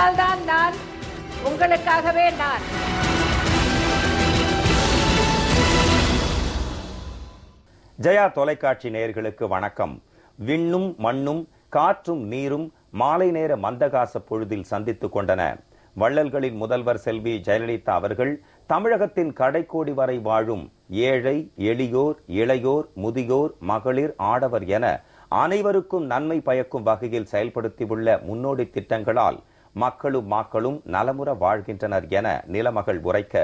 அதனால்தான் நான் உங்களுக்காகவே நான். ஜெயா தொலைக்காட்சி நேயர்களுக்கு வணக்கம். விண்ணும் மண்ணும் காற்றும் நீரும் மாலை நேர மந்தகாச பொழுதில் சந்தித்துக் கொண்டன. வள்ளல்களின் முதல்வர் செல்வி ஜெயலலிதா அவர்கள் தமிழகத்தின் கடைக்கோடி வரை வாழும் ஏழை, எளியோர், இளையோர், முதியோர், மகளிர், ஆடவர் என அனைவருக்கும் நன்மை பயக்கும் வகையில் செயல்படுத்தியுள்ள முன்னோடி திட்டங்களால் மக்களும் நலமுற வாழ்கின்றனர் என நிலமகள் உரைக்க,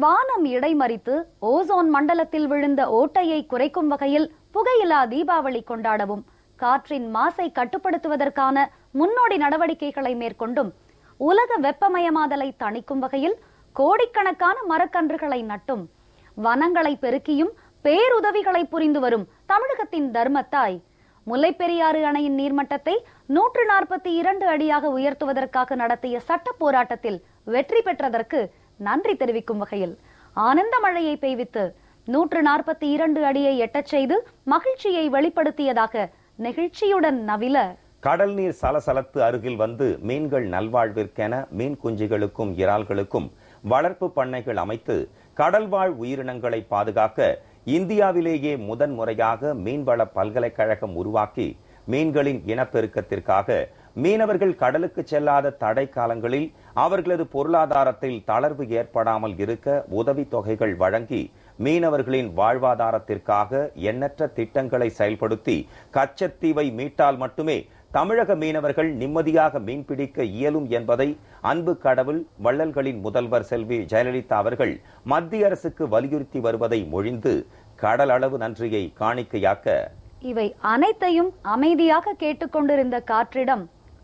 வானம் இடைமறித்து ஓசோன் மண்டலத்தில் விழுந்த ஓட்டையை குறைக்கும் வகையில் புகையில்லா தீபாவளி கொண்டாடவும், காற்றின் மாசை கட்டுப்படுத்துவதற்கான முன்னோடி நடவடிக்கைகளை மேற்கொண்டும், உலக வெப்பமயமாதலை தணிக்கும் வகையில் கோடிக்கணக்கான மரக்கன்றுகளை நட்டும், வனங்களை பெருக்கியும் பேருதவிகளை புரிந்து வரும் தமிழகத்தின் தர்மத்தாய் முல்லைப்பெரியாறு அணையின் நீர்மட்டத்தை 142 அடியாக உயர்த்துவதற்காக நடத்திய சட்ட போராட்டத்தில் வெற்றி பெற்றதற்கு நன்றி தெரிவிக்கும் வகையில் ஆனந்த மழையை பெய்வித்து 142 அடியை எட்டச் செய்து மகிழ்ச்சியை வெளிப்படுத்தியதாக நெகிழ்ச்சியுடன் நவில, கடல் நீர் சலசலத்து அருகில் வந்து மீன்கள் நல்வாழ்விற்கென மீன் குஞ்சுகளுக்கும் இறால்களுக்கும் வளர்ப்பு பண்ணைகள் அமைத்து கடல்வாழ் உயிரினங்களை பாதுகாக்க இந்தியாவிலேயே முதன்முறையாக மீன்வள பல்கலைக்கழகம் உருவாக்கி மீன்களின் இனப்பெருக்கத்திற்காக மீனவர்கள் கடலுக்கு செல்லாத தடை காலங்களில் அவர்களது பொருளாதாரத்தில் தளர்வு ஏற்படாமல் இருக்க உதவி தொகைகள் வழங்கி மீனவர்களின் வாழ்வாதாரத்திற்காக எண்ணற்ற திட்டங்களை செயல்படுத்தி கச்சத்தீவை மீட்டால் மட்டுமே தமிழக மீனவர்கள் நிம்மதியாக மீன்பிடிக்க இயலும் என்பதை அன்பு கடவுள் வள்ளல்களின் முதல்வர் செல்வி ஜெயலலிதா அவர்கள் மத்திய அரசுக்கு வலியுறுத்தி வருவதை மொழிந்து கடல் அளவு நன்றியை காணிக்கையாக்க, இவை அனைத்தையும் அமைதியாக கேட்டுக்கொண்டிருந்த காற்றிடம்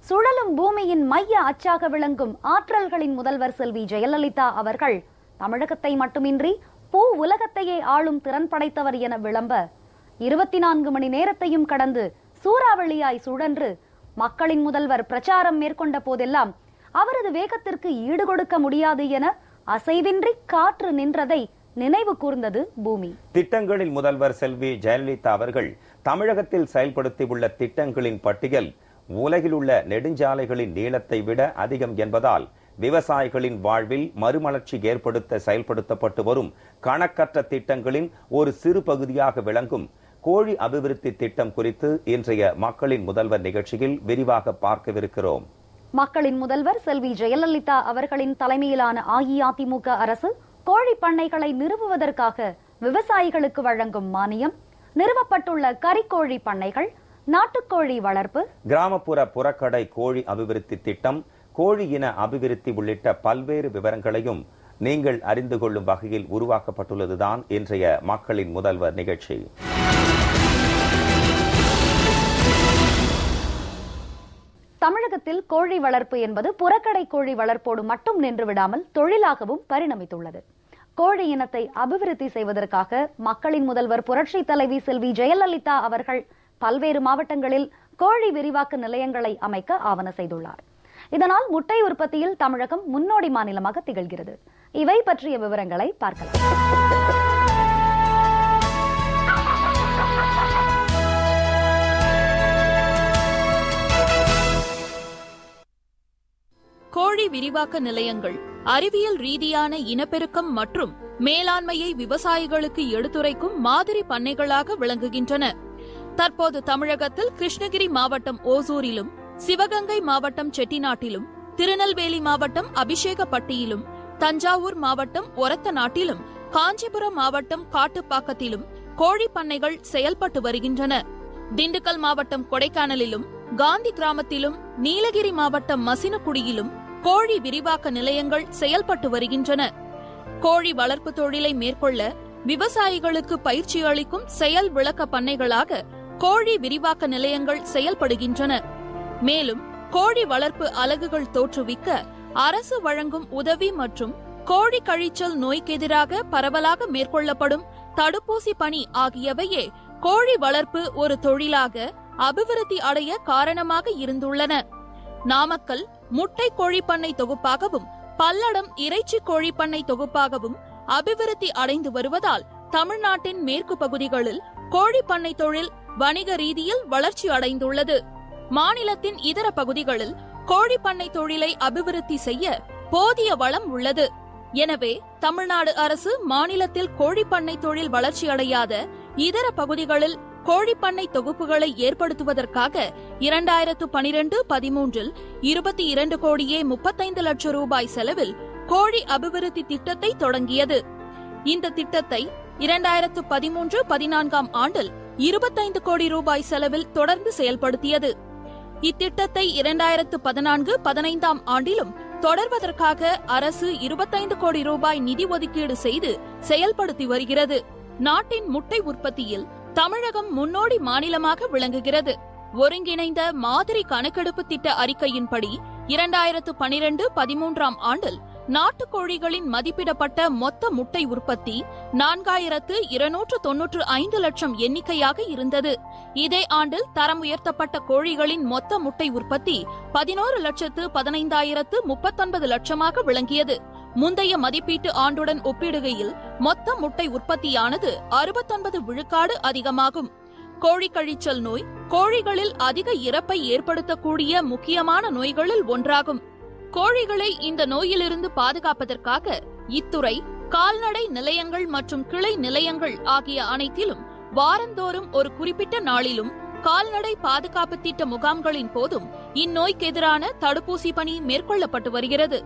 சுழலும் பூமியின் மைய அச்சாக விளங்கும் ஆற்றல்களின் முதல்வர் செல்வி ஜெயலலிதா அவர்கள் தமிழகத்தை மட்டுமின்றி பூ உலகத்தையே ஆளும் திறன் படைத்தவர் என விளம்ப, 24 மணி நேரத்தையும் கடந்து சூறாவளியாய் சுழன்று மக்களின் முதல்வர் பிரச்சாரம் மேற்கொண்ட போதெல்லாம் அவரது வேகத்திற்கு ஈடு கொடுக்க முடியாது என அசைவின்றி காற்று நின்றதை நினைவு கூர்ந்தது பூமி. திட்டங்களில் முதல்வர் செல்வி ஜெயலலிதா அவர்கள் தமிழகத்தில் செயல்படுத்தியுள்ள திட்டங்களின் பட்டியல் உலகில் உள்ள நெடுஞ்சாலைகளின் நீளத்தை விட அதிகம் என்பதால் விவசாயிகளின் வாழ்வில் மறுமலர்ச்சி ஏற்படுத்த செயல்படுத்தப்பட்டு வரும் கணக்கற்ற திட்டங்களின் ஒரு சிறு பகுதியாக விளங்கும் கோழி அபிவிருத்தி திட்டம் குறித்து இன்றைய மக்களின் முதல்வர் நிகழ்ச்சியில் விரிவாக பார்க்கவிருக்கிறோம். மக்களின் முதல்வர் செல்வி ஜெயலலிதா அவர்களின் தலைமையிலான அஇஅதிமுக அரசு கோழி பண்ணைகளை நிறுவுவதற்காக விவசாயிகளுக்கு வழங்கும் மானியம், நிறுவப்பட்டுள்ள கறிக்கோழி பண்ணைகள், நாட்டுக்கோழி வளர்ப்பு, கிராமப்புற புறக்கடை கோழி அபிவிருத்தி திட்டம், கோழி இன அபிவிருத்தி உள்ளிட்ட பல்வேறு விவரங்களையும் நீங்கள் அறிந்து கொள்ளும் வகையில் உருவாக்கப்பட்டுள்ளதுதான் இன்றைய மக்களின் முதல்வர் நிகழ்ச்சி. தமிழகத்தில் கோழி வளர்ப்பு என்பது புறக்கடை கோழி வளர்ப்போடு மட்டும் நின்று விடாமல் தொழிலாகவும் பரிணமித்துள்ளது. கோழி இனத்தை அபிவிருத்தி செய்வதற்காக மக்களின் முதல்வர் புரட்சி தலைவி செல்வி ஜெயலலிதா அவர்கள் பல்வேறு மாவட்டங்களில் கோழி விரிவாக்க நிலையங்களை அமைக்க ஆவண செய்துள்ளார். இதனால் முட்டை உற்பத்தியில் தமிழகம் முன்னோடி மாநிலமாக திகழ்கிறது. இவை பற்றிய விவரங்களை பார்க்கலாம். கோழி விரிவாக்க நிலையங்கள் அறிவியல் ரீதியான இனப்பெருக்கம் மற்றும் மேலாண்மையை விவசாயிகளுக்கு எடுத்துரைக்கும் மாதிரி பண்ணைகளாக விளங்குகின்றன. தற்போது தமிழகத்தில் கிருஷ்ணகிரி மாவட்டம் ஓசூரிலும், சிவகங்கை மாவட்டம் செட்டிநாட்டிலும், திருநெல்வேலி மாவட்டம் அபிஷேகப்பட்டியிலும், தஞ்சாவூர் மாவட்டம் ஒரத்தநாட்டிலும், காஞ்சிபுரம் மாவட்டம் காட்டுப்பாக்கத்திலும் கோழி பண்ணைகள் செயல்பட்டு வருகின்றன. திண்டுக்கல் மாவட்டம் கொடைக்கானலிலும், காந்தி கிராமத்திலும், நீலகிரி மாவட்டம் மசினகுடியிலும் கோழி விரிவாக்க நிலையங்கள் செயல்பட்டு வருகின்றன. கோழி வளர்ப்பு தொழிலை மேற்கொள்ள விவசாயிகளுக்கு பயிற்சி அளிக்கும் செயல் விளக்க பண்ணைகளாக கோழி விரிவாக்க நிலையங்கள் செயல்படுகின்றன. மேலும் கோழி வளர்ப்பு அலகுகள் தோற்றுவிக்க அரசு வழங்கும் உதவி மற்றும் கோழி கழிச்சல் நோய்க்கெதிராக பரவலாக மேற்கொள்ளப்படும் தடுப்பூசி பணி ஆகியவையே கோழி வளர்ப்பு ஒரு தொழிலாக அபிவிருத்தி அடைய காரணமாக இருந்துள்ளன. நாமக்கல் முட்டை கோழிப்பண்ணை தொகுப்பாகவும், பல்லடம் இறைச்சி கோழிப்பண்ணை தொகுப்பாகவும் அபிவிருத்தி அடைந்து வருவதால் தமிழ்நாட்டின் மேற்கு பகுதிகளில் கோழிப்பண்ணை தொழில் வணிக ரீதியில் வளர்ச்சி அடைந்துள்ளது. மாநிலத்தின் இதர பகுதிகளில் கோழி பண்ணை தொழிலை அபிவிருத்தி செய்ய போதிய வளம் உள்ளது. எனவே தமிழ்நாடு அரசு மாநிலத்தில் கோழி பண்ணை தொழில் வளர்ச்சியடையாத இதர பகுதிகளில் கோழிப்பண்ணை தொகுப்புகளை ஏற்படுத்துவதற்காக 2012-13 22 கோடியே 35 லட்சம் ரூபாய் செலவில் கோழி அபிவிருத்தி திட்டத்தை தொடங்கியது. இந்த திட்டத்தை 2013-14 ஆண்டில் 25 கோடி ரூபாய் செலவில் தொடர்ந்து செயல்படுத்தியது. இத்திட்டத்தை 2014-15 ஆண்டிலும் தொடர்வதற்காக அரசு 25 கோடி ரூபாய் நிதி ஒதுக்கீடு செய்து செயல்படுத்தி வருகிறது. நாட்டின் முட்டை உற்பத்தியில் தமிழகம் முன்னோடி மாநிலமாக விளங்குகிறது. ஒருங்கிணைந்த மாதிரி கணக்கெடுப்பு திட்ட அறிக்கையின்படி 2012-13 ஆண்டில் நாட்டுக்கோழிகளின் மதிப்பிடப்பட்ட மொத்த முட்டை உற்பத்தி 4295 லட்சம் எண்ணிக்கையாக இருந்தது. இதே ஆண்டில் தரம் உயர்த்தப்பட்ட கோழிகளின் மொத்த முட்டை உற்பத்தி 11,15,039 லட்சமாக விளங்கியது. முந்தைய மதிப்பீட்டு ஆண்டுடன் ஒப்பிடுகையில் மொத்த முட்டை உற்பத்தியானது 69 விழுக்காடு அதிகமாகும். கோழி கழிச்சல் நோய் கோழிகளில் அதிக இறப்பை ஏற்படுத்தக்கூடிய முக்கியமான நோய்களில் ஒன்றாகும். கோழிகளை இந்த நோயிலிருந்து பாதுகாப்பதற்காக இத்துறை கால்நடை நிலையங்கள் மற்றும் கிளை நிலையங்கள் ஆகிய அனைத்திலும் வாரந்தோறும் ஒரு குறிப்பிட்ட நாளிலும் கால்நடை பாதுகாப்பு திட்ட முகாம்களின் போதும் இந்நோய்க்கு எதிரான தடுப்பூசி பணி மேற்கொள்ளப்பட்டு வருகிறது.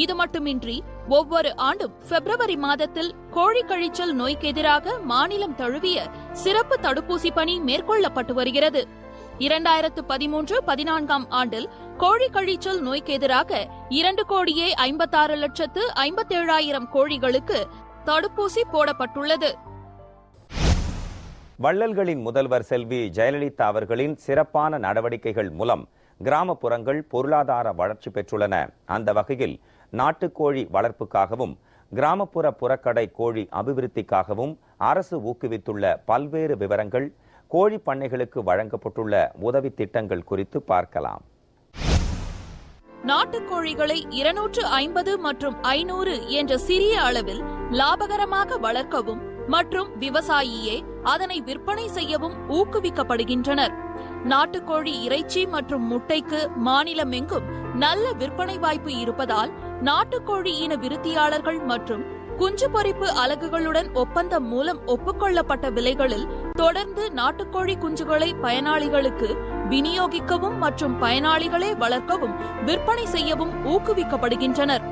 இது மட்டுமின்றி ஒவ்வொரு ஆண்டும் பிப்ரவரி மாதத்தில் கோழி கழிச்சல் நோய்க்கு எதிராக மாநிலம் தழுவிய சிறப்பு தடுப்பூசி பணி மேற்கொள்ளப்பட்டு வருகிறது. 2013-14 ஆண்டில் கோழி கழிச்சல் நோய்க்கு எதிராக 2,56,57,000 கோழிகளுக்கு தடுப்பூசி போடப்பட்டுள்ளது. வள்ளல்களின் முதல்வர் செல்வி ஜெயலலிதா அவர்களின் சிறப்பான நடவடிக்கைகள் மூலம் கிராமப்புறங்கள் பொருளாதார வளர்ச்சி பெற்றுள்ளன. அந்த வகையில் நாட்டுக்கோழி வளர்ப்புக்காகவும் கிராமப்புற புறக்கடை கோழி அபிவிருத்திக்காகவும் அரசு ஊக்குவித்துள்ள பல்வேறு விவரங்கள், கோழி பண்ணைகளுக்கு வழங்கப்பட்டுள்ள உதவி திட்டங்கள் குறித்து பார்க்கலாம். நாட்டுக்கோழிகளை 250 மற்றும் 500 என்ற சிறிய அளவில் லாபகரமாக வளர்க்கவும் மற்றும் விவசாயியே அதனை விற்பனை செய்யவும் ஊக்குவிக்கப்படுகின்றனர். நாட்டுக்கோழி இறைச்சி மற்றும் முட்டைக்கு மாநிலமெங்கும் நல்ல விற்பனை வாய்ப்பு இருப்பதால் நாட்டுக்கோழி இன விருத்தியாளர்கள் மற்றும் குஞ்சு பொரிப்பு அலகுகளுடன் ஒப்பந்தம் மூலம் ஒப்புக்கொள்ளப்பட்ட விலைகளில் தொடர்ந்து நாட்டுக்கோழி குஞ்சுகளை பயனாளிகளுக்கு விநியோகிக்கவும் மற்றும் பயனாளிகளே வளர்க்கவும் விற்பனை செய்யவும் ஊக்குவிக்கப்படுகின்றனர்.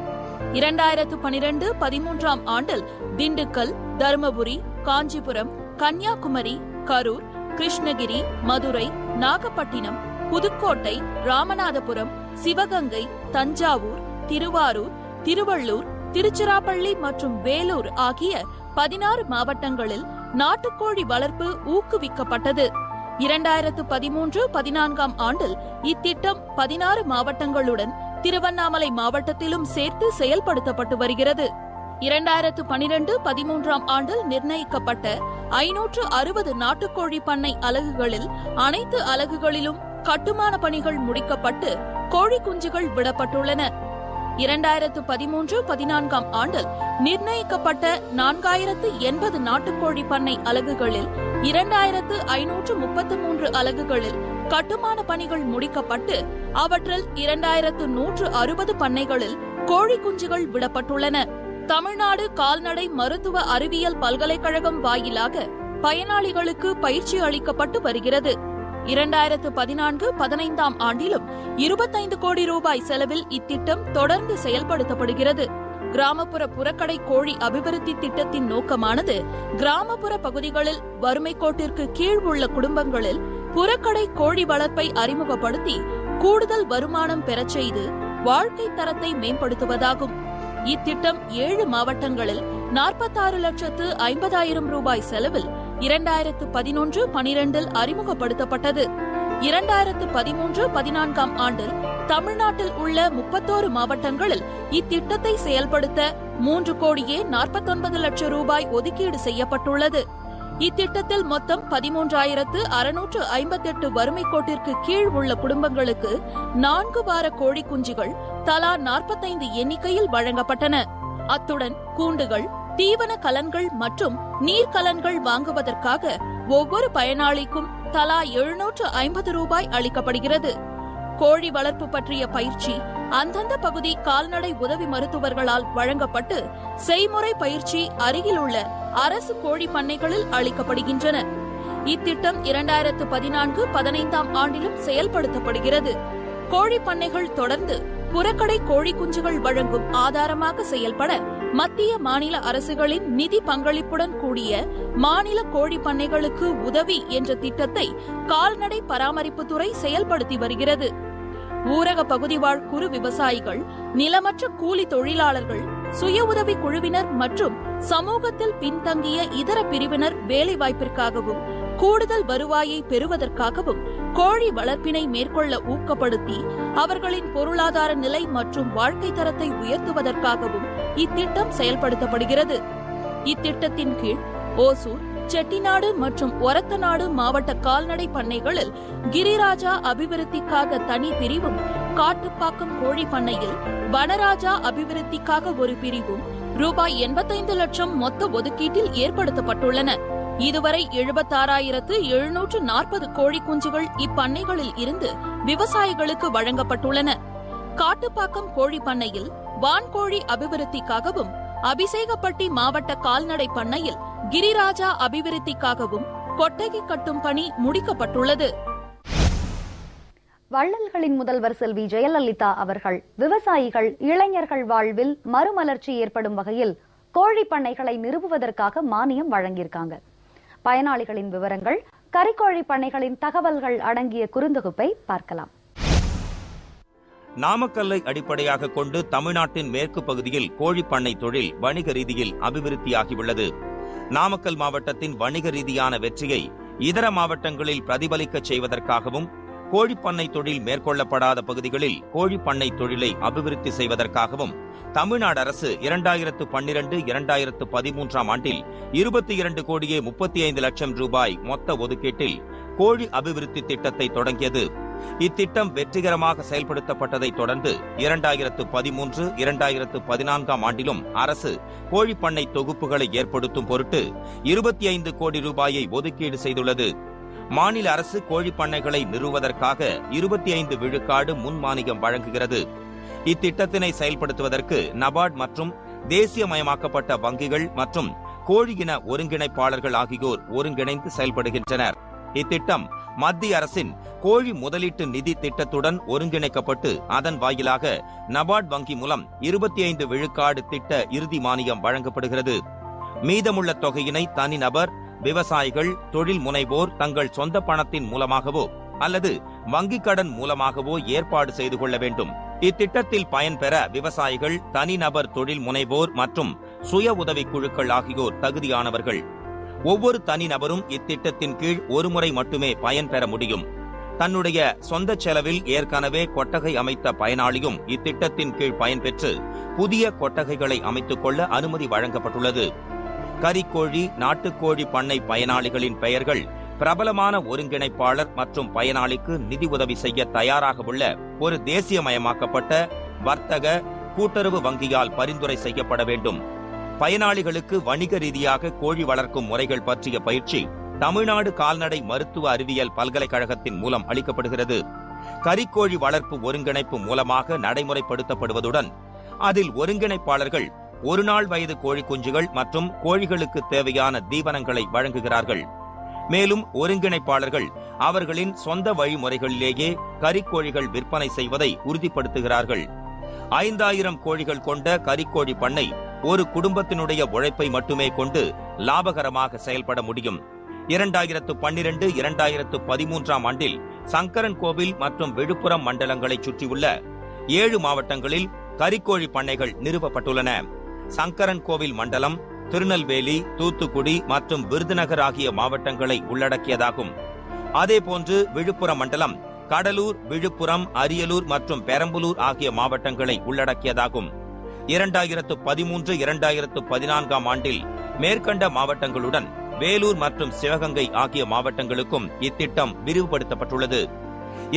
2012-13 ஆண்டில் திண்டுக்கல், தருமபுரி, காஞ்சிபுரம், கன்னியாகுமரி, கரூர், கிருஷ்ணகிரி, மதுரை, நாகப்பட்டினம், புதுக்கோட்டை, ராமநாதபுரம், சிவகங்கை, தஞ்சாவூர், திருவாரூர், திருவள்ளூர், திருச்சிராப்பள்ளி மற்றும் வேலூர் ஆகிய 16 மாவட்டங்களில் நாட்டுக்கோழி வளர்ப்பு ஊக்குவிக்கப்பட்டது. 2013-14 ஆண்டில் இத்திட்டம் 16 மாவட்டங்களுடன் திருவண்ணாமலை மாவட்டத்திலும் சேர்த்து செயல்படுத்தப்பட்டு வருகிறது. 2012-13 ஆண்டில் நிர்ணயிக்கப்பட்ட 560 நாட்டுக்கோழி பண்ணை அலகுகளில் அனைத்து அலகுகளிலும் கட்டுமான பணிகள் முடிக்கப்பட்டு கோழி குஞ்சுகள் விடப்பட்டுள்ளன. 2013-14 ஆண்டில் நிர்ணயிக்கப்பட்ட 4080 நாட்டுக்கோழி பண்ணை அலகுகளில் 2533 அலகுகளில் கட்டுமான பணிகள் முடிக்கப்பட்டு அவற்றில் 2160 பண்ணைகளில் கோழி குஞ்சுகள் விடப்பட்டுள்ளன. தமிழ்நாடு கால்நடை மருத்துவ அறிவியல் பல்கலைக்கழகம் வாயிலாக பயனாளிகளுக்கு பயிற்சி அளிக்கப்பட்டு வருகிறது. 2014-15 ஆண்டிலும் 25 கோடி ரூபாய் செலவில் இத்திட்டம் தொடர்ந்து செயல்படுத்தப்படுகிறது. கிராமப்புற புறக்கடை கோழி அபிவிருத்தி திட்டத்தின் நோக்கமானது கிராமப்புற பகுதிகளில் வறுமை கோட்டிற்கு கீழ் உள்ள குடும்பங்களில் புறக்கடை கோழி வளர்ப்பை அறிமுகப்படுத்தி கூடுதல் வருமானம் பெறச் செய்து வாழ்க்கை தரத்தை மேம்படுத்துவதாகும். இத்திட்டம் 7 மாவட்டங்களில் 46,50,000 ரூபாய் செலவில் 2011-12 அறிமுகப்படுத்தப்பட்டது. 2013-14 ஆண்டில் தமிழ்நாட்டில் உள்ள 31 மாவட்டங்களில் இத்திட்டத்தை செயல்படுத்த 3 கோடியே 49 லட்சம் ரூபாய் ஒதுக்கீடு செய்யப்பட்டுள்ளது. இத்திட்டத்தில் மொத்தம் 13,658 வறுமை கோட்டிற்கு கீழ் உள்ள குடும்பங்களுக்கு 4 வார கோழி குஞ்சுகள் தலா 45 எண்ணிக்கையில் வழங்கப்பட்டன. அத்துடன் கூண்டுகள், தீவன கலன்கள் மற்றும் நீர்க்கலன்கள் வாங்குவதற்காக ஒவ்வொரு பயனாளிக்கும் தலா 750 ரூபாய் அளிக்கப்படுகிறது. கோழி வளர்ப்பு பற்றிய பயிற்சி அந்தந்த பகுதி கால்நடை உதவி மருத்துவர்களால் வழங்கப்பட்டு செய்முறை பயிற்சி அருகிலுள்ள அரசு கோழி பண்ணைகளில் அளிக்கப்படுகின்றன. இத்திட்டம் 2014-15 ஆண்டிலும் செயல்படுத்தப்படுகிறது. கோழி பண்ணைகள் தொடர்ந்து புறக்கடை கோழி குஞ்சுகள் வழங்கும் ஆதாரமாக செயல்பட மத்திய மாநில அரசுகளின் நிதி பங்களிப்புடன் கூடிய மாநில கோழி பண்ணைகளுக்கு உதவி என்ற திட்டத்தை கால்நடை பராமரிப்புத்துறை செயல்படுத்தி வருகிறது. ஊரக பகுதிவாழ் குறு விவசாயிகள், நிலமற்ற கூலி தொழிலாளர்கள், சுய உதவி குழுவினர் மற்றும் சமூகத்தில் பின்தங்கிய இதர பிரிவினர் வேலைவாய்ப்பிற்காகவும் கூடுதல் வருவாயை பெறுவதற்காகவும் கோழி வளர்ப்பினை மேற்கொள்ள ஊக்கப்படுத்தி அவர்களின் பொருளாதார நிலை மற்றும் வாழ்க்கை தரத்தை உயர்த்துவதற்காகவும் இத்திட்டம் செயல்படுத்தப்படுகிறது. இத்திட்டத்தின் கீழ் ஓசூர், செட்டிநாடு மற்றும் ஒரத்தநாடு மாவட்ட கால்நடை பண்ணைகளில் கிரிராஜா அபிவிருத்திக்காக தனி பிரிவும், காட்டுப்பாக்கம் கோழி பண்ணையில் வனராஜா அபிவிருத்திக்காக ஒரு பிரிவும் ரூபாய் 85 லட்சம் மொத்த ஒதுக்கீட்டில் ஏற்படுத்தப்பட்டுள்ளன. இதுவரை 76,740 கோழி குஞ்சுகள் இப்பண்ணைகளில் இருந்து விவசாயிகளுக்கு வழங்கப்பட்டுள்ளன. காட்டுப்பாக்கம் கோழி பண்ணையில் வான்கோழி அபிவிருத்திக்காகவும், அபிஷேகப்பட்டி மாவட்ட கால்நடை பண்ணையில் கிரிராஜா அபிவிருத்திக்காகவும் கொட்டகை கட்டும் பணி முடிக்கப்பட்டுள்ளது. வள்ளல்களின் முதல்வர் செல்வி ஜெயலலிதா அவர்கள் விவசாயிகள், இளைஞர்கள் வாழ்வில் மறுமலர்ச்சி ஏற்படும் வகையில் கோழி பண்ணைகளை நிறுவுவதற்காக மானியம் வழங்கியிருக்காங்க. பயனாளிகளின் விவரங்கள், கறிக்கோழி பண்ணைகளின் தகவல்கள் அடங்கிய குறுந்தொகுப்பை பார்க்கலாம். நாமக்கல்லை அடிப்படையாக கொண்டு தமிழ்நாட்டின் மேற்கு பகுதியில் கோழி பண்ணை தொழில் வணிக ரீதியில் அபிவிருத்தியாகியுள்ளது. நாமக்கல் மாவட்டத்தின் வணிக ரீதியான வெற்றியை இதர மாவட்டங்களில் பிரதிபலிக்க செய்வதற்காகவும், கோழிப்பண்ணை தொழில் மேற்கொள்ளப்படாத பகுதிகளில் கோழிப்பண்ணை தொழிலை அபிவிருத்தி செய்வதற்காகவும் தமிழ்நாடு அரசு 2012-2013 ஆண்டில் 22,35 லட்சம் ரூபாய் மொத்த ஒதுக்கீட்டில் கோழி அபிவிருத்தி திட்டத்தை தொடங்கியது. இத்திட்டம் வெற்றிகரமாக செயல்படுத்தப்பட்டதை தொடர்ந்து 2013-2014 ஆண்டிலும் அரசு கோழிப்பண்ணை தொகுப்புகளை ஏற்படுத்தும் பொருட்டு 25 கோடி ரூபாயை ஒதுக்கீடு செய்துள்ளது. மாநில அரசு கோழிப்பண்ணைகளை நிறுவுவதற்காக 25 விழுக்காடு முன்மானியம் வழங்குகிறது. இத்திட்டத்தினை செயல்படுத்துவதற்கு நபார்டு மற்றும் தேசியமயமாக்கப்பட்ட வங்கிகள் மற்றும் கோழியின ஒருங்கிணைப்பாளர்கள் ஆகியோர் ஒருங்கிணைந்து செயல்படுகின்றனர். இத்திட்டம் மத்திய அரசின் கோழி முதலீட்டு நிதி திட்டத்துடன் ஒருங்கிணைக்கப்பட்டு அதன் வாயிலாக நபார்டு வங்கி மூலம் 25 விழுக்காடு திட்ட இறுதி மானியம் வழங்கப்படுகிறது. மீதமுள்ள தொகையினை தனிநபர், விவசாயிகள், தொழில் முனைவோர் தங்கள் சொந்த பணத்தின் மூலமாகவோ அல்லது வங்கிக் கடன் மூலமாகவோ ஏற்பாடு செய்து கொள்ள வேண்டும். இத்திட்டத்தில் பயன்பெற விவசாயிகள், தனிநபர் தொழில் முனைவோர் மற்றும் சுய உதவி குழுக்கள் ஆகியோர் தகுதியானவர்கள். ஒவ்வொரு தனிநபரும் இத்திட்டத்தின் கீழ் ஒருமுறை மட்டுமே பயன்பெற முடியும். தன்னுடைய சொந்த செலவில் ஏற்கனவே கொட்டகை அமைத்த பயனாளியும் இத்திட்டத்தின் கீழ் பயன்பெற்று புதிய கொட்டகைகளை அமைத்துக் கொள்ள அனுமதி வழங்கப்பட்டுள்ளது. கறிக்கோழி, நாட்டுக்கோழி பண்ணை பயனாளிகளின் பெயர்கள் பிரபலமான ஒருங்கிணைப்பாளர் மற்றும் பயனாளிக்கு நிதி உதவி செய்ய தயாராக உள்ள ஒரு தேசியமயமாக்கப்பட்ட வர்த்தக கூட்டுறவு வங்கியால் பரிந்துரை செய்யப்பட வேண்டும். பயனாளிகளுக்கு வணிக ரீதியாக கோழி வளர்க்கும் முறைகள் பற்றிய பயிற்சி தமிழ்நாடு கால்நடை மருத்துவ அறிவியல் பல்கலைக்கழகத்தின் மூலம் அளிக்கப்படுகிறது. கறிக்கோழி வளர்ப்பு ஒருங்கிணைப்பு மூலமாக நடைமுறைப்படுத்தப்படுவதுடன் அதில் ஒருங்கிணைப்பாளர்கள் ஒரு நாள் வயது கோழி குஞ்சுகள் மற்றும் கோழிகளுக்கு தேவையான தீவனங்களை வழங்குகிறார்கள். மேலும் ஒருங்கிணைப்பாளர்கள் அவர்களின் சொந்த வழிமுறைகளிலேயே கறிக்கோழிகள் விற்பனை செய்வதை உறுதிப்படுத்துகிறார்கள். 5,000 கோழிகள் கொண்ட கறிக்கோழி பண்ணை ஒரு குடும்பத்தினுடைய உழைப்பை மட்டுமே கொண்டு லாபகரமாக செயல்பட முடியும். 2012-2013 ஆண்டில் சங்கரன் கோவில் மற்றும் விழுப்புரம் மண்டலங்களை சுற்றியுள்ள 7 மாவட்டங்களில் கறிக்கோழி பண்ணைகள் நிறுவப்பட்டுள்ளன. சங்கரன் கோவில் மண்டலம் திருநெல்வேலி, தூத்துக்குடி மற்றும் விருதுநகர் ஆகிய மாவட்டங்களை உள்ளடக்கியதாகும். அதேபோன்று விழுப்புரம் மண்டலம் கடலூர், விழுப்புரம், அரியலூர் மற்றும் பெரம்பலூர் ஆகிய மாவட்டங்களை உள்ளடக்கியதாகும். 2013-2014 ஆண்டில் மேற்கண்ட மாவட்டங்களுடன் வேலூர் மற்றும் சிவகங்கை ஆகிய மாவட்டங்களுக்கும் இத்திட்டம் விரிவுபடுத்தப்பட்டுள்ளது.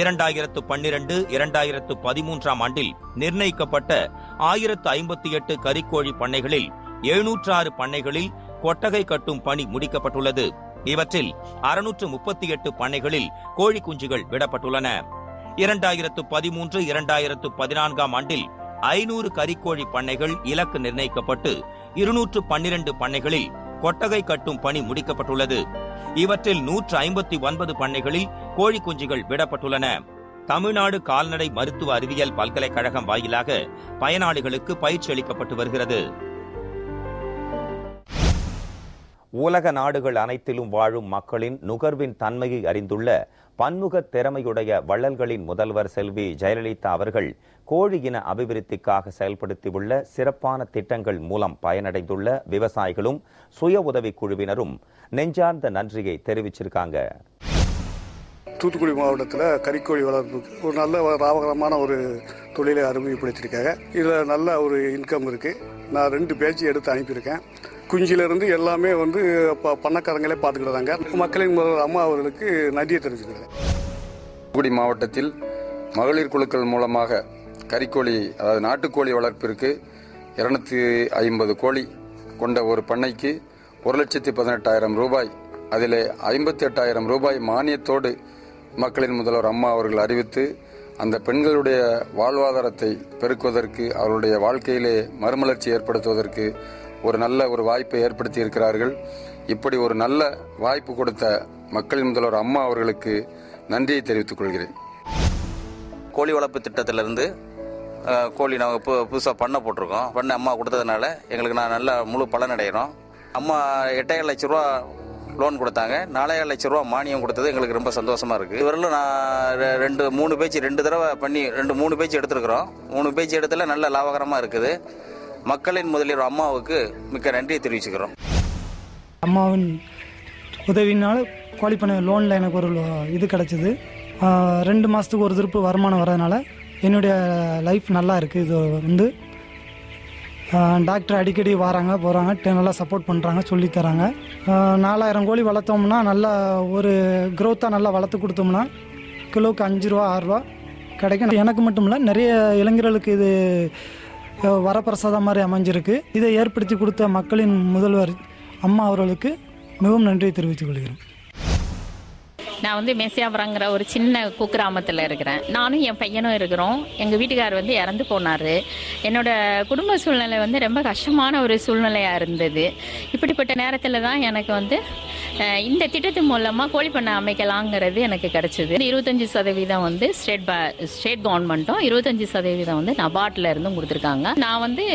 2012-2013 ஆண்டில் நிர்ணயிக்கப்பட்ட 1058 கறிக்கோழி பண்ணைகளில் 706 பண்ணைகளில் கொட்டகை கட்டும் பணி முடிக்கப்பட்டுள்ளது. இவற்றில் 638 பண்ணைகளில் கோழி குஞ்சுகள் விடப்பட்டுள்ளன. 2013, 2014 ஆண்டில் 500 கறிக்கோழி பண்ணைகள் இலக்கு நிர்ணயிக்கப்பட்டு 212 பண்ணைகளில் கொட்டகை கட்டும் பணி முடிக்கப்பட்டுள்ளது. இவற்றில் 159 பண்ணைகளில் கோழி குஞ்சுகள் விடப்பட்டுள்ளன. தமிழ்நாடு கால்நடை மருத்துவ அறிவியல் பல்கலைக்கழகம் வாயிலாக பயனாளிகளுக்கு பயிற்சி அளிக்கப்பட்டு வருகிறது. உலக நாடுகள் அனைத்திலும் வாழும் மக்களின் நுகர்வின் தன்மையை அறிந்துள்ள பன்முக திறமையுடைய வள்ளல்களின் முதல்வர் செல்வி ஜெயலலிதா அவர்கள் கோழி இன அபிவிருத்திக்காக செயல்படுத்தியுள்ள சிறப்பான திட்டங்கள் மூலம் பயனடைந்துள்ள விவசாயிகளும் சுய உதவிக் குழுவினரும் நெஞ்சார்ந்த நன்றியை தெரிவிச்சிருக்காங்க. தூத்துக்குடி மாவட்டத்தில் கறிக்கோழி வளர்ப்புக்கு ஒரு நல்ல லாபகரமான ஒரு தொழிலை அறிமுகப்படுத்தியிருக்காங்க. இதில் நல்ல ஒரு இன்கம் இருக்குது. நான் 2 பேட்ச் எடுத்து அனுப்பியிருக்கேன். குஞ்சிலிருந்து எல்லாமே பண்ணக்காரங்களே பார்த்துக்கிட்டாங்க. மக்களின் அம்மா அவர்களுக்கு நன்றியை தெரிவிச்சுக்கிறேன். தூத்துக்குடி மாவட்டத்தில் மகளிர் குழுக்கள் மூலமாக கறிக்கோழி அதாவது நாட்டுக்கோழி வளர்ப்பிற்கு 250 கோழி கொண்ட ஒரு பண்ணைக்கு 1,18,000 ரூபாய், அதில் 58,000 ரூபாய் மானியத்தோடு மக்களின் முதல்வர் அம்மா அவர்கள் அறிவித்து அந்த பெண்களுடைய வாழ்வாதாரத்தை பெருக்குவதற்கு, அவருடைய வாழ்க்கையிலே மறுமலர்ச்சி ஏற்படுத்துவதற்கு ஒரு நல்ல ஒரு வாய்ப்பை ஏற்படுத்தி இருக்கிறார்கள். இப்படி ஒரு நல்ல வாய்ப்பு கொடுத்த மக்களின் முதல்வர் அம்மா அவர்களுக்கு நன்றியை தெரிவித்துக் கொள்கிறேன். கோழி வளர்ப்பு திட்டத்திலிருந்து கோழி நாங்கள் புதுசாக பண்ண போட்டிருக்கோம். பண்ண அம்மா கொடுத்ததுனால எங்களுக்கு நான் நல்ல முழு பலன் அடைகிறோம். அம்மா 8,500 லட்சம் ரூபா லோன் கொடுத்தாங்க. 4,500 லட்சம் ரூபா மானியம் கொடுத்தது எங்களுக்கு ரொம்ப சந்தோஷமா இருக்கு. இவரெல்லாம் நான் 3 பேச்சு 2 தடவை பண்ணி 3 பேச்சு எடுத்துருக்கிறோம். 3 பேச்சு எடுத்துல நல்ல லாபகரமா இருக்குது. மக்களின் முதல்வர் அம்மாவுக்கு மிக்க நன்றியை தெரிவிச்சுக்கிறோம். அம்மாவின் உதவினால கோழி பண்ணை லோனில் எனக்கு ஒரு இது கிடச்சிது. 2 மாதத்துக்கு ஒரு திருப்பு வருமானம் வர்றதுனால என்னுடைய லைஃப் நல்லா இருக்குது. இது வந்து டாக்டர் அடிக்கடி வராங்க போகிறாங்க, நல்லா சப்போர்ட் பண்ணுறாங்க, சொல்லித்தராங்க. 4,000 கோழி வளர்த்தோம்னா நல்லா ஒரு க்ரோத்தாக நல்லா வளர்த்து கொடுத்தோம்னா கிலோவுக்கு 5 ரூபா 6 ரூபா கிடைக்கும். எனக்கு மட்டும் இல்லை, நிறைய இளைஞர்களுக்கு இது வரப்பிரசாதம் மாதிரி அமைஞ்சிருக்கு. இதை ஏற்படுத்தி கொடுத்த மக்களின் முதல்வர் அம்மா அவர்களுக்கு மிகவும் நன்றியை தெரிவித்துக் கொள்கிறேன். நான் வந்து மேசியாபுரங்கிற ஒரு சின்ன குக்கிராமத்தில் இருக்கிறேன். நானும் என் பையனும் இருக்கிறோம். எங்கள் வீட்டுக்கார் வந்து இறந்து போனார். என்னோட குடும்ப சூழ்நிலை வந்து ரொம்ப கஷ்டமான ஒரு சூழ்நிலையாக இருந்தது. இப்படிப்பட்ட நேரத்தில் தான் எனக்கு வந்து இந்த திட்டத்தின் மூலமாக கோழி பண்ணை அமைக்கலாங்கிறது எனக்கு கிடச்சிது. 25% வந்து ஸ்டேட் கவர்மெண்ட்டும் 25% வந்து நபார்ட்ல இருந்தும் கொடுத்துருக்காங்க. நான் வந்து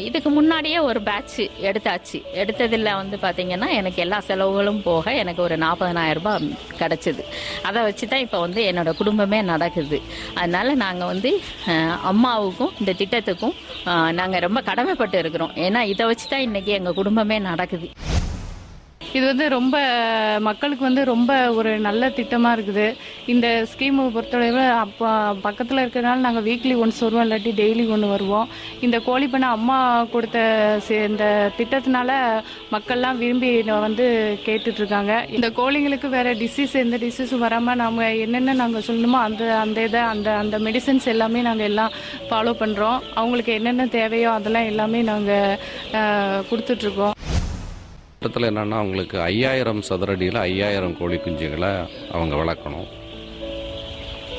இதுக்கு முன்னாடியே ஒரு பேட்ச் எடுத்தாச்சு. எடுத்ததில் வந்து பார்த்தீங்கன்னா எனக்கு எல்லா செலவுகளும் போக எனக்கு ஒரு 40,000 ரூபாய் கிடச்சிது. அதை வச்சு தான் இப்போ வந்து என்னோட குடும்பமே நடக்குது. அதனால நாங்கள் வந்து அம்மாவுக்கும் இந்த திட்டத்துக்கும் நாங்கள் ரொம்ப கடமைப்பட்டு இருக்கிறோம். ஏன்னா இதை வச்சு தான் இன்னைக்கு எங்கள் குடும்பமே நடக்குது. இது வந்து ரொம்ப மக்களுக்கு வந்து ரொம்ப ஒரு நல்ல திட்டமாக இருக்குது. இந்த ஸ்கீமை பொறுத்தளவு அப்போ பக்கத்தில் இருக்கிறதுனால நாங்கள் வீக்லி ஒன்ஸ் வருவோம், இல்லாட்டி டெய்லி ஒன்று வருவோம். இந்த கோழி பண்ணை அம்மா கொடுத்த இந்த திட்டத்தினால மக்கள்லாம் விரும்பி வந்து கேட்டுட்ருக்காங்க. இந்த கோழிங்களுக்கு வேறு எந்த டிசீஸும் வராமல் நம்ம என்னென்ன நாங்கள் சொல்லணுமோ அந்த மெடிசன்ஸ் எல்லாமே நாங்கள் எல்லாம் ஃபாலோ பண்ணுறோம். அவங்களுக்கு என்னென்ன தேவையோ அதெல்லாம் எல்லாமே நாங்கள் கொடுத்துட்ருக்கோம். திட்டத்தில் என்னென்னா அவங்களுக்கு 5000 சதுரடியில் 5000 கோழி குஞ்சுகளை அவங்க வளர்க்கணும்.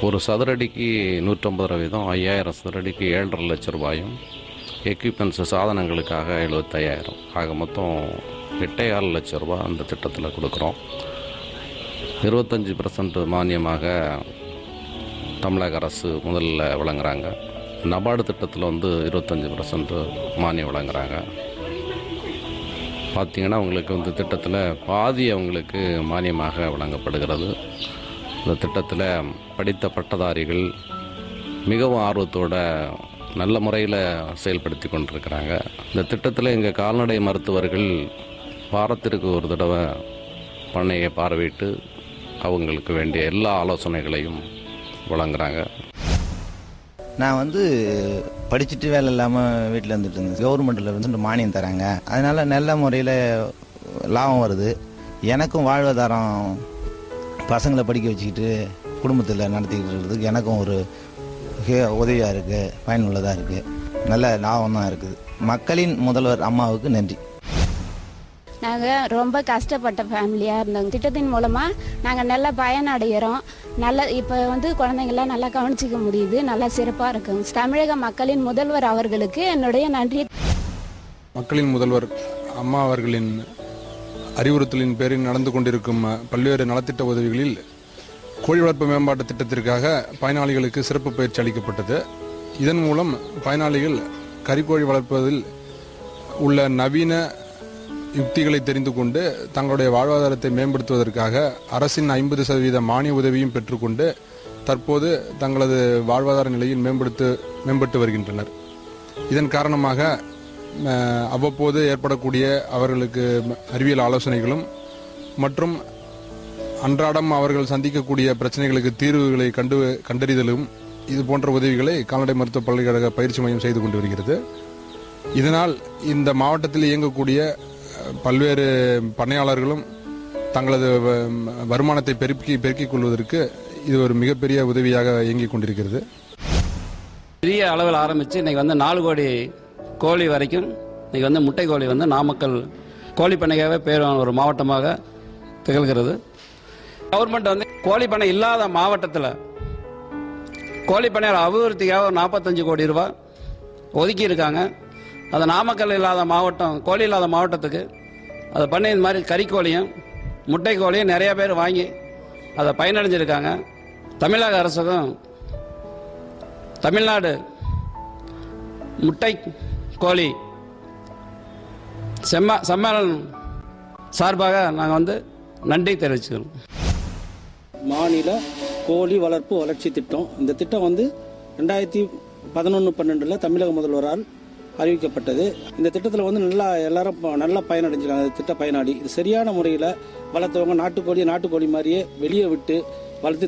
ஒரு சதுரடிக்கு 150%, 5000 சதுரடிக்கு 7,5 லட்சம் ரூபாயும், எக்யூப்மெண்ட்ஸு சாதனங்களுக்காக 75,000, ஆக மொத்தம் 8,4 லட்சம் ரூபா அந்த திட்டத்தில் கொடுக்குறோம். 25% மானியமாக தமிழக அரசு முதல்ல வழங்குறாங்க. நபார்டு திட்டத்தில் வந்து 25% மானியம் வழங்குறாங்க. பார்த்திங்கன்னா அவங்களுக்கு வந்து திட்டத்தில் பாதி அவங்களுக்கு மானியமாக வழங்கப்படுகிறது. இந்த திட்டத்தில் படித்த பட்டதாரிகள் மிகவும் ஆர்வத்தோட நல்ல முறையில் செயல்படுத்தி கொண்டிருக்கிறாங்க. இந்த திட்டத்தில் எங்கள் கால்நடை மருத்துவர்கள் வாரத்திற்கு ஒரு தடவை பண்ணையை பார்வையிட்டு அவங்களுக்கு வேண்டிய எல்லா ஆலோசனைகளையும் வழங்குறாங்க. நான் வந்து படிச்சுட்டு வேலை இல்லாமல் வீட்டில் இருந்துட்டு இருந்தேன். கவர்மெண்ட்டில் வந்து மானியம் தராங்க. அதனால் நல்ல முறையில் லாபம் வருது. எனக்கும் வாழ்வாதாரம் பசங்களை படிக்க வச்சுக்கிட்டு குடும்பத்தில் நடத்திக்கிட்டு இருக்கிறதுக்கு எனக்கும் ஒரு உதவியாக இருக்குது, பயனுள்ளதாக இருக்குது, நல்ல லாபம் தான் இருக்குது. மக்களின் முதல்வர் அம்மாவுக்கு நன்றி. நாங்கள் ரொம்ப கஷ்டப்பட்ட ஃபேமிலியாக இருந்தோங்க. திட்டத்தின் மூலமாக நாங்கள் நல்ல பயனடைகிறோம். நல்ல இப்போ வந்து குழந்தைங்களாம் நல்லா கவனிச்சிக்க முடியுது. நல்லா சிறப்பாக இருக்குங்க. தமிழக மக்களின் முதல்வர் அவர்களுக்கு என்னுடைய நன்றி. மக்களின் முதல்வர் அம்மா அவர்களின் அறிவுறுத்தலின் பேரில் நடந்து கொண்டிருக்கும் பல்வேறு நலத்திட்ட உதவிகளில் கோழி வளர்ப்பு மேம்பாட்டு திட்டத்திற்காக பயனாளிகளுக்கு சிறப்பு பயிற்சி அளிக்கப்பட்டது. இதன் மூலம் பயனாளிகள் கறிக்கோழி வளர்ப்பதில் உள்ள நவீன யுக்திகளை தெரிந்து கொண்டு தங்களுடைய வாழ்வாதாரத்தை மேம்படுத்துவதற்காக அரசின் 50% மானிய உதவியும் பெற்றுக்கொண்டு தற்போது தங்களது வாழ்வாதார நிலையில் மேம்பட்டு வருகின்றனர். இதன் காரணமாக அவ்வப்போது ஏற்படக்கூடிய அவர்களுக்கு அறிவியல் ஆலோசனைகளும் மற்றும் அன்றாடம் அவர்கள் சந்திக்கக்கூடிய பிரச்சனைகளுக்கு தீர்வுகளை கண்டறிதலும் இது போன்ற உதவிகளை கால்நடை மருத்துவ பல்கலைக்கழக பயிற்சி மையம் செய்து கொண்டு வருகிறது. இதனால் இந்த மாவட்டத்தில் இயங்கக்கூடிய பல்வேறு பண்ணையாளர்களும் தங்களது வருமானத்தை பெருக்கிக் கொள்வதற்கு இது ஒரு மிகப்பெரிய உதவியாக இயங்கிக் கொண்டிருக்கிறது. பெரிய அளவில் ஆரம்பித்து இன்னைக்கு வந்து 4 கோடி கோழி வரைக்கும் இன்னைக்கு வந்து முட்டை கோழி வந்து நாமக்கல் கோழி பண்ணையாகவே பேர் ஒரு மாவட்டமாக திகழ்கிறது. கவர்மெண்ட் வந்து கோழி பண்ணை இல்லாத மாவட்டத்தில் கோழி பண்ணையார் அபிவிருத்திக்காக ஒரு 45 கோடி ரூபாய் ஒதுக்கி இருக்காங்க. அது நாமக்கல் இல்லாத மாவட்டம், கோழி இல்லாத மாவட்டத்துக்கு அதை பண்ணி இந்த மாதிரி கறிக்கோழியும் முட்டை கோழியும் நிறைய பேர் வாங்கி அதை பயனடைஞ்சிருக்காங்க. தமிழக அரசுக்கும் தமிழ்நாடு முட்டை கோழி சம்மேளனம் சார்பாக நாங்கள் வந்து நன்றி தெரிவிச்சுக்கிறோம். மாநில கோழி வளர்ப்பு வளர்ச்சி திட்டம், இந்த திட்டம் வந்து 2011-12 தமிழக முதல்வரால் அறிவிக்கப்பட்டது. இந்த திட்டத்தில் வந்து எல்லாரும் நல்லா பயனடைஞ்சிருக்காங்க. திட்ட பயனாளி இது சரியான முறையில் வளர்த்தவங்க நாட்டுக்கோழி மாதிரியே வெளியே விட்டு வளர்த்து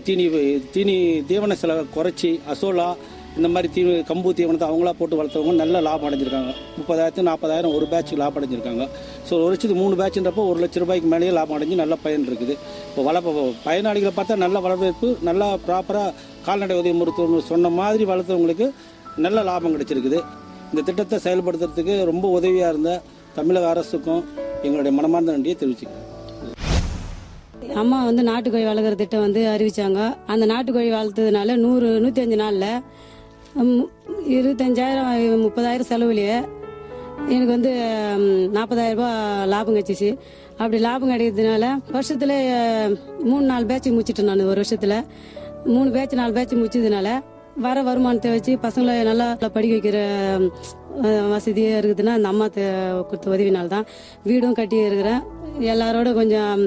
தீனி தீவன செலவை குறைச்சி அசோலா இந்த மாதிரி கம்பு தீவனத்தை அவங்களா போட்டு வளர்த்தவங்க நல்ல லாபம் அடைஞ்சிருக்காங்க. 30,000-40,000 ஒரு பேட்சுக்கு லாபம் அடைஞ்சிருக்காங்க. ஸோ ஒரு வருஷத்துக்கு 3 பேட்சுன்றப்போ 1 லட்ச ரூபாய்க்கு மேலேயே லாபம் அடைஞ்சு நல்ல பயன் இருக்குது. இப்போ பயனாளிகளை பார்த்தா நல்ல வரவேற்பு, நல்லா ப்ராப்பராக கால்நடை உதவி மருத்துவம் சொன்ன மாதிரி வளர்த்தவங்களுக்கு நல்ல லாபம் கிடைச்சிருக்குது. இந்த திட்டத்தை செயல்படுத்துறதுக்கு ரொம்ப உதவியாக இருந்த தமிழக அரசுக்கும் எங்களுடைய மனமார்ந்த நன்றியை தெரிவிச்சுக்கிறேன். அம்மா வந்து நாட்டுக்கோழி வளர்க்குற திட்டம் வந்து அறிவிச்சாங்க. அந்த நாட்டுக்கோழி வளர்த்ததுனால 105 நாளில் 25,000 30,000 செலவுலையே எனக்கு வந்து 40,000 ரூபாய் லாபம் கிடைச்சிச்சு. அப்படி லாபம் கிடைக்கிறதுனால வருஷத்துல 3-4 பேட்ச் முடிச்சிட்டேன். நான் ஒரு வருஷத்துல 3 பேட்ச் 4 பேட்ச் முடிச்சதுனால வர வருமானத்தை வச்சு பசங்களை நல்லா படிக்க வைக்கிற வசதியாக இருக்குதுன்னா அந்த அம்மா கொடுத்த உதவினால்தான் வீடும் கட்டி இருக்கிறேன். எல்லாரோட கொஞ்சம்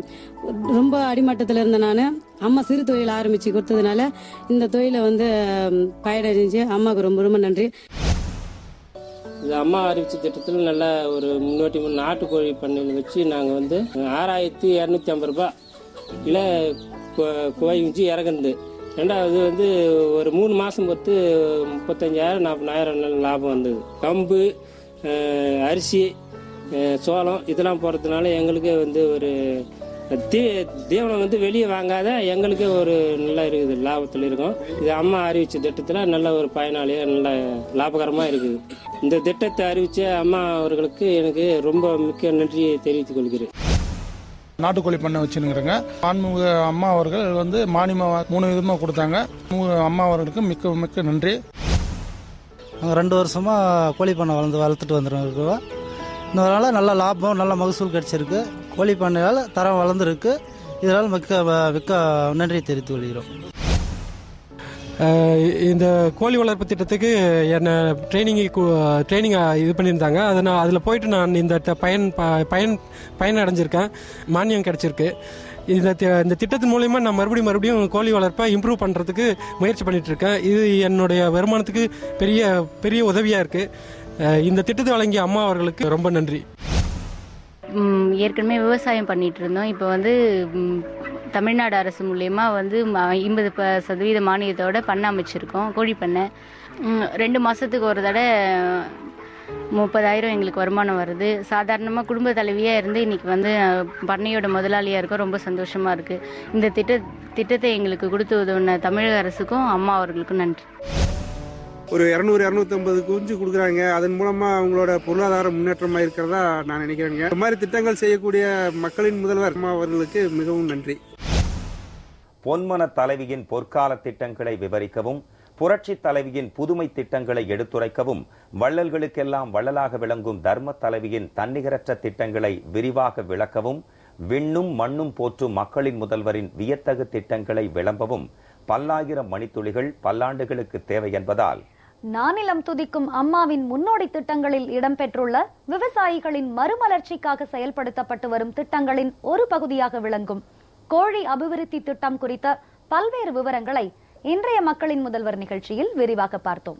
ரொம்ப அடிமட்டத்தில் இருந்த நான் அம்மா சிறு தொழில் ஆரம்பித்து கொடுத்ததுனால இந்த தொழிலை வந்து பயனடைஞ்சு அம்மாவுக்கு ரொம்ப ரொம்ப நன்றி. இந்த அம்மா அறிவிச்ச திட்டத்தில் நல்ல ஒரு முன்னோட்டி நாட்டுக்கோழி பண்ணையில் வச்சு நாங்கள் வந்து 6,250 ரூபாய் இல்லை கோழி குஞ்சு இறங்குது. ரெண்டாவது வந்து ஒரு 3 மாதம் பொறுத்து 35,000-40,000 லாபம் வந்தது. கம்பு, அரிசி, சோளம் இதெல்லாம் போகிறதுனால எங்களுக்கு வந்து ஒரு தீவனம் வந்து வெளியே வாங்காத எங்களுக்கு ஒரு நல்லா இருக்குது, லாபத்தில் இருக்கும். இது அம்மா அறிவிச்ச திட்டத்தில் நல்ல ஒரு பயனாளியாக நல்ல லாபகரமாக இருக்குது. இந்த திட்டத்தை அறிவித்த அம்மா அவர்களுக்கு எனக்கு ரொம்ப மிக்க நன்றியை தெரிவித்துக் கொள்கிறேன். நாட்டுக்கோழி பண்ணை வச்சுருக்கிறேங்க. ஆன்மீக அம்மா அவர்கள் வந்து மானியமாக 3 விதமாக கொடுத்தாங்க. அம்மா அவர்களுக்கு மிக்க மிக்க நன்றி. நாங்கள் 2 வருஷமாக கோழி பண்ணை வளர்த்துட்டு வந்துருக்கோம். இதனால் நல்ல லாபம், நல்ல மகசூல் கிடைச்சிருக்கு. கோழி பண்ணையால் தரம் வளர்ந்துருக்கு. இதனால் மிக்க நன்றி தெரிவித்துக் கொள்கிறோம். இந்த கோழி வளர்ப்பு திட்டத்துக்கு என்னை ட்ரைனிங் இது பண்ணியிருந்தாங்க. அதில் போயிட்டு நான் இந்த பயன் அடைஞ்சிருக்கேன். மானியம் கிடைச்சிருக்கு. இந்த திட்டத்தின் மூலயமா நான் மறுபடியும் கோழி வளர்ப்பை இம்ப்ரூவ் பண்ணுறதுக்கு முயற்சி பண்ணிட்டு இருக்கேன். இது என்னுடைய வருமானத்துக்கு பெரிய உதவியாக இருக்குது. இந்த திட்டத்தை வழங்கிய அம்மா அவர்களுக்கு ரொம்ப நன்றி. ஏற்கனவே விவசாயம் பண்ணிட்டு இருந்தோம். இப்போ வந்து தமிழ்நாடு அரசு மூலயமா வந்து 50% மானியத்தோட பண்ணை அமைச்சிருக்கோம். கோழி பண்ணை 2 மாதத்துக்கு ஒரு தடவை 30,000 எங்களுக்கு வருமானம் வருது. சாதாரணமாக குடும்ப தலைவியாக இருந்து இன்றைக்கி வந்து பண்ணையோட முதலாளியாக இருக்கோம். ரொம்ப சந்தோஷமாக இருக்குது. இந்த திட்டத்தை எங்களுக்கு கொடுத்து உதவின தமிழக அரசுக்கும் அம்மா அவர்களுக்கும் நன்றி. ஒரு 200-250 குஞ்சு கொடுக்குறாங்க. அதன் மூலமா அவங்களோட பொருளாதார முன்னேற்றமா இருக்கிறதா நான் நினைக்கிறேங்க. இந்த மாதிரி திட்டங்கள் செய்யக்கூடிய மக்களின் முதல்வர் அம்மா அவர்களுக்கு மிகவும் நன்றி. பொன்மன தலைவியின் பொற்கால திட்டங்களை விவரிக்கவும், புரட்சி தலைவியின் புதுமை திட்டங்களை எடுத்துரைக்கவும், வள்ளல்களுக்கெல்லாம் வள்ளலாக விளங்கும் தர்ம தலைவியின் தன்னிகரற்ற திட்டங்களை விரிவாக விளக்கவும், விண்ணும் மண்ணும் போற்றும் மக்களின் முதல்வரின் வியத்தகு திட்டங்களை விளம்பவும் பல்லாயிரம் மணித்துளிகள் பல்லாண்டுகளுக்கு தேவை என்பதால் நானிலம் துதிக்கும் அம்மாவின் முன்னோடி திட்டங்களில் இடம்பெற்றுள்ள விவசாயிகளின் மறுமலர்ச்சிக்காக செயல்படுத்தப்பட்டு வரும் திட்டங்களின் ஒரு பகுதியாக விளங்கும் கோழி அபிவிருத்தி திட்டம் குறித்த பல்வேறு விவரங்களை இன்றைய மக்களின் முதல்வர் நிகழ்ச்சியில் விரிவாக பார்த்தோம்.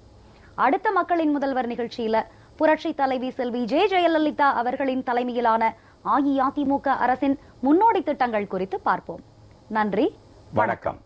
அடுத்த மக்களின் முதல்வர் நிகழ்ச்சியில புரட்சி தலைவி செல்வி ஜெயலலிதா அவர்களின் தலைமையிலான அஇஅதிமுக அரசின் முன்னோடி திட்டங்கள் குறித்து பார்ப்போம். நன்றி, வணக்கம்.